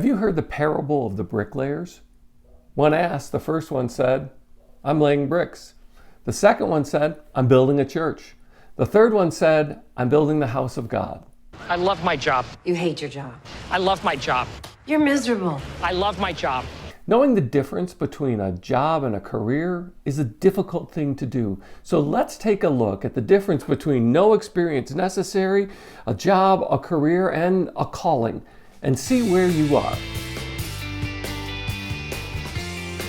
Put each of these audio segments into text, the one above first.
Have you heard the parable of the bricklayers? When asked, the first one said, "I'm laying bricks." The second one said, "I'm building a church." The third one said, "I'm building the house of God." I love my job. You hate your job. I love my job. You're miserable. I love my job. Knowing the difference between a job and a career is a difficult thing to do. So let's take a look at the difference between no experience necessary, a job, a career, and a calling, and see where you are.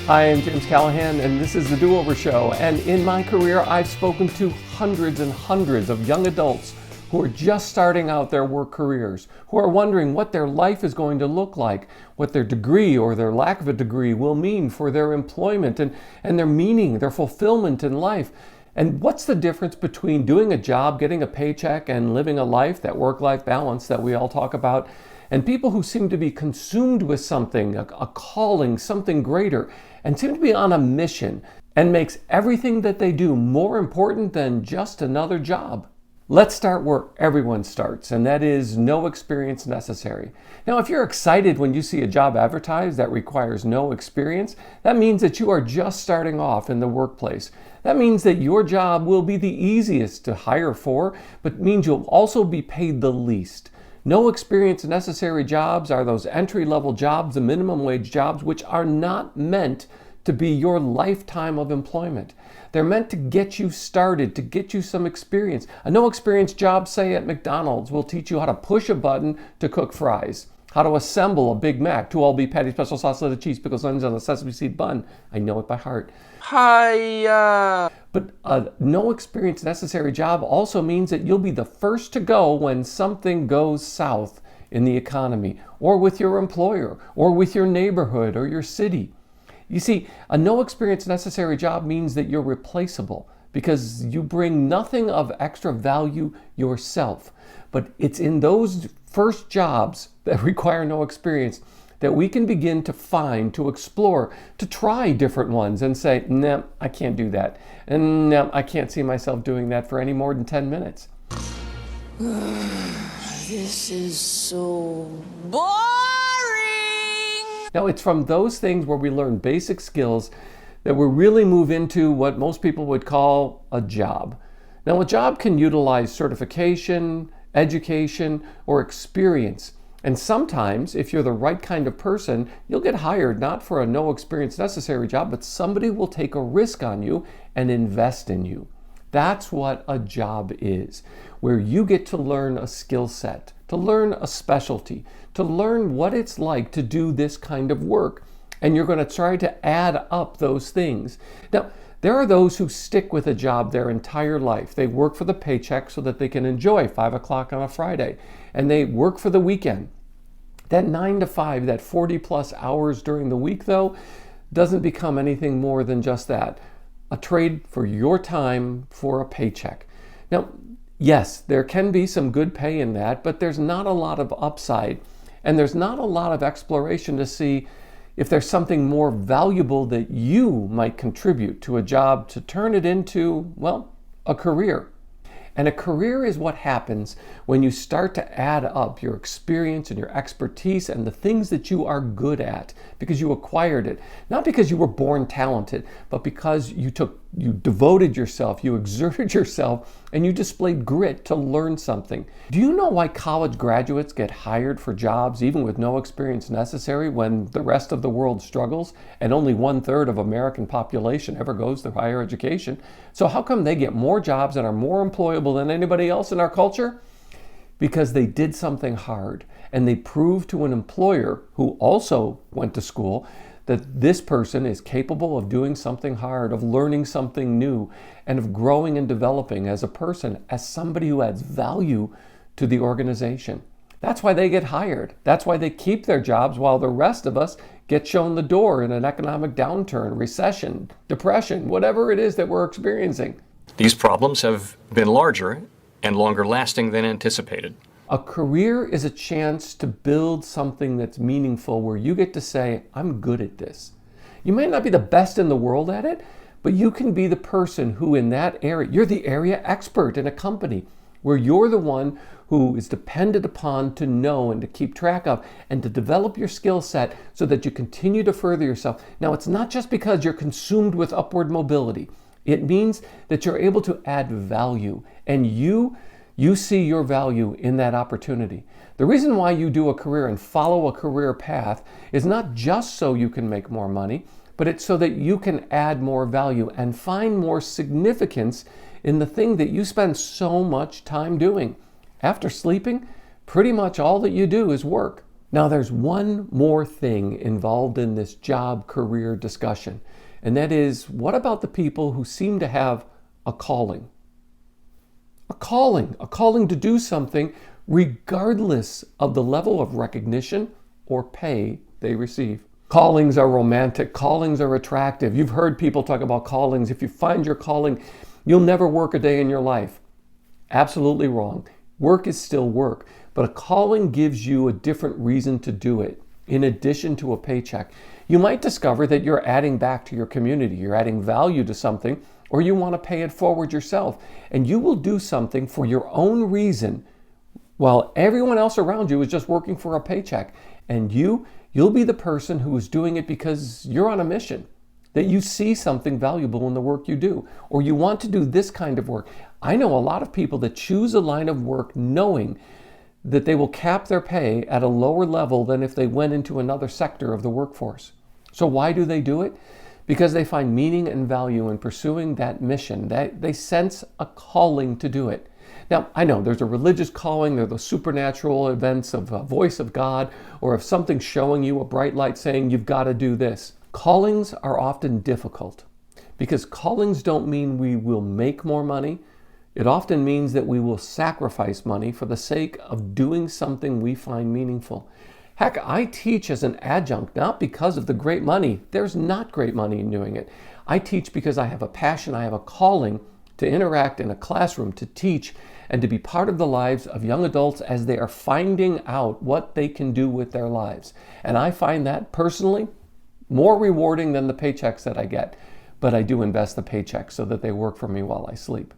Hi, I'm James Callahan, and this is The Do-Over Show. And in my career, I've spoken to hundreds and hundreds of young adults who are just starting out their work careers, who are wondering what their life is going to look like, what their degree or their lack of a degree will mean for their employment and their meaning, their fulfillment in life. And what's the difference between doing a job, getting a paycheck, and living a life, that work-life balance that we all talk about, and people who seem to be consumed with something, a calling, something greater, and seem to be on a mission, and makes everything that they do more important than just another job? Let's start where everyone starts, and that is no experience necessary. Now, if you're excited when you see a job advertised that requires no experience, that means that you are just starting off in the workplace. That means that your job will be the easiest to hire for, but means you'll also be paid the least. No experience necessary jobs are those entry-level jobs, the minimum wage jobs, which are not meant to be your lifetime of employment. They're meant to get you started, to get you some experience. A no experience job, say at McDonald's, will teach you how to push a button to cook fries, how to assemble a Big Mac, 2 all beef patties, special sauce, lettuce, cheese, pickles, onions on a sesame seed bun. I know it by heart. Hiya! But a no experience necessary job also means that you'll be the first to go when something goes south in the economy, or with your employer, or with your neighborhood, or your city. You see, a no experience necessary job means that you're replaceable because you bring nothing of extra value yourself. But it's in those first jobs that require no experience that we can begin to find, to explore, to try different ones and say, nah, I can't do that. And nah, I can't see myself doing that for any more than 10 minutes. This is so boring. Now, it's from those things where we learn basic skills that we really move into what most people would call a job. Now, a job can utilize certification, education, or experience. And sometimes, if you're the right kind of person, you'll get hired not for a no experience necessary job, but somebody will take a risk on you and invest in you. That's what a job is, where you get to learn a skill set, to learn a specialty, to learn what it's like to do this kind of work. And you're going to try to add up those things. Now, there are those who stick with a job their entire life. They work for the paycheck so that they can enjoy 5 o'clock on a Friday. And they work for the weekend. That 9 to 5, that 40 plus hours during the week, though, doesn't become anything more than just that. A trade for your time for a paycheck. Now, yes, there can be some good pay in that, but there's not a lot of upside. And there's not a lot of exploration to see if there's something more valuable that you might contribute to a job to turn it into, well, a career. And a career is what happens when you start to add up your experience and your expertise and the things that you are good at because you acquired it. Not because you were born talented, but because you devoted yourself, you exerted yourself, and you displayed grit to learn something. Do you know why college graduates get hired for jobs even with no experience necessary when the rest of the world struggles and only 1/3 of American population ever goes through higher education? So how come they get more jobs and are more employable than anybody else in our culture? Because they did something hard and they proved to an employer who also went to school that this person is capable of doing something hard, of learning something new, and of growing and developing as a person, as somebody who adds value to the organization. That's why they get hired. That's why they keep their jobs while the rest of us get shown the door in an economic downturn, recession, depression, whatever it is that we're experiencing. These problems have been larger and longer lasting than anticipated. A career is a chance to build something that's meaningful where you get to say, I'm good at this. You might not be the best in the world at it, but you can be the person who in that area, you're the area expert in a company. where you're the one who is depended upon to know and to keep track of and to develop your skill set so that you continue to further yourself. Now, it's not just because you're consumed with upward mobility. It means that you're able to add value, and you see your value in that opportunity. The reason why you do a career and follow a career path is not just so you can make more money, but it's so that you can add more value and find more significance in the thing that you spend so much time doing. After sleeping, pretty much all that you do is work. Now, there's one more thing involved in this job career discussion, and that is, what about the people who seem to have a calling? A calling to do something regardless of the level of recognition or pay they receive. Callings are romantic, callings are attractive. You've heard people talk about callings. If you find your calling, you'll never work a day in your life. Absolutely wrong. Work is still work, but a calling gives you a different reason to do it in addition to a paycheck. You might discover that you're adding back to your community, you're adding value to something, or you want to pay it forward yourself, and you will do something for your own reason while everyone else around you is just working for a paycheck. And you'll be the person who is doing it because you're on a mission, that you see something valuable in the work you do, or you want to do this kind of work. I know a lot of people that choose a line of work knowing that they will cap their pay at a lower level than if they went into another sector of the workforce. So why do they do it? Because they find meaning and value in pursuing that mission. They sense a calling to do it. Now, I know there's a religious calling, there are the supernatural events of a voice of God, or of something showing you a bright light saying you've got to do this. Callings are often difficult because callings don't mean we will make more money. It often means that we will sacrifice money for the sake of doing something we find meaningful. Heck, I teach as an adjunct, not because of the great money. There's not great money in doing it. I teach because I have a passion, I have a calling to interact in a classroom, to teach, and to be part of the lives of young adults as they are finding out what they can do with their lives. And I find that personally more rewarding than the paychecks that I get. But I do invest the paychecks so that they work for me while I sleep.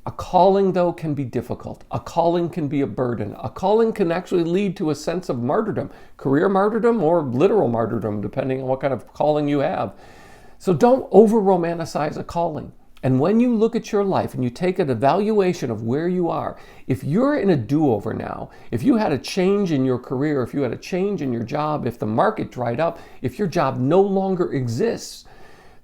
A calling, though, can be difficult. A calling can be a burden. A calling can actually lead to a sense of martyrdom, career martyrdom or literal martyrdom, depending on what kind of calling you have. So don't over-romanticize a calling. And when you look at your life and you take an evaluation of where you are, if you're in a do-over now, if you had a change in your career, if you had a change in your job, if the market dried up, if your job no longer exists,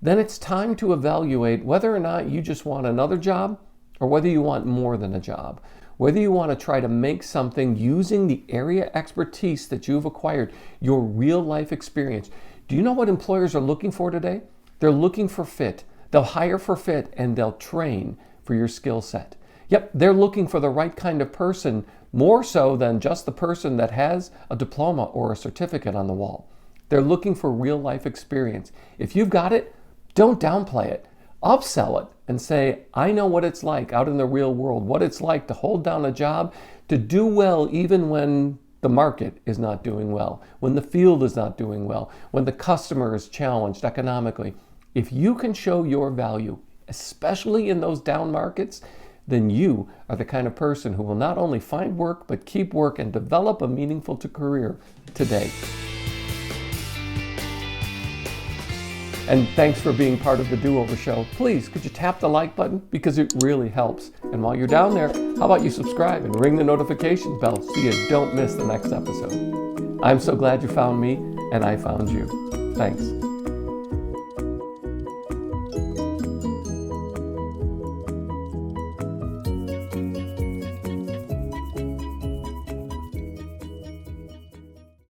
then it's time to evaluate whether or not you just want another job or whether you want more than a job, whether you want to try to make something using the area expertise that you've acquired, your real life experience. Do you know what employers are looking for today? They're looking for fit. They'll hire for fit and they'll train for your skill set. Yep, they're looking for the right kind of person, more so than just the person that has a diploma or a certificate on the wall. They're looking for real life experience. If you've got it, don't downplay it. Upsell it and say, I know what it's like out in the real world, what it's like to hold down a job, to do well even when the market is not doing well, when the field is not doing well, when the customer is challenged economically. If you can show your value, especially in those down markets, then you are the kind of person who will not only find work, but keep work and develop a meaningful career today. And thanks for being part of the Do-Over Show. Please, could you tap the like button? Because it really helps. And while you're down there, how about you subscribe and ring the notification bell so you don't miss the next episode. I'm so glad you found me and I found you. Thanks.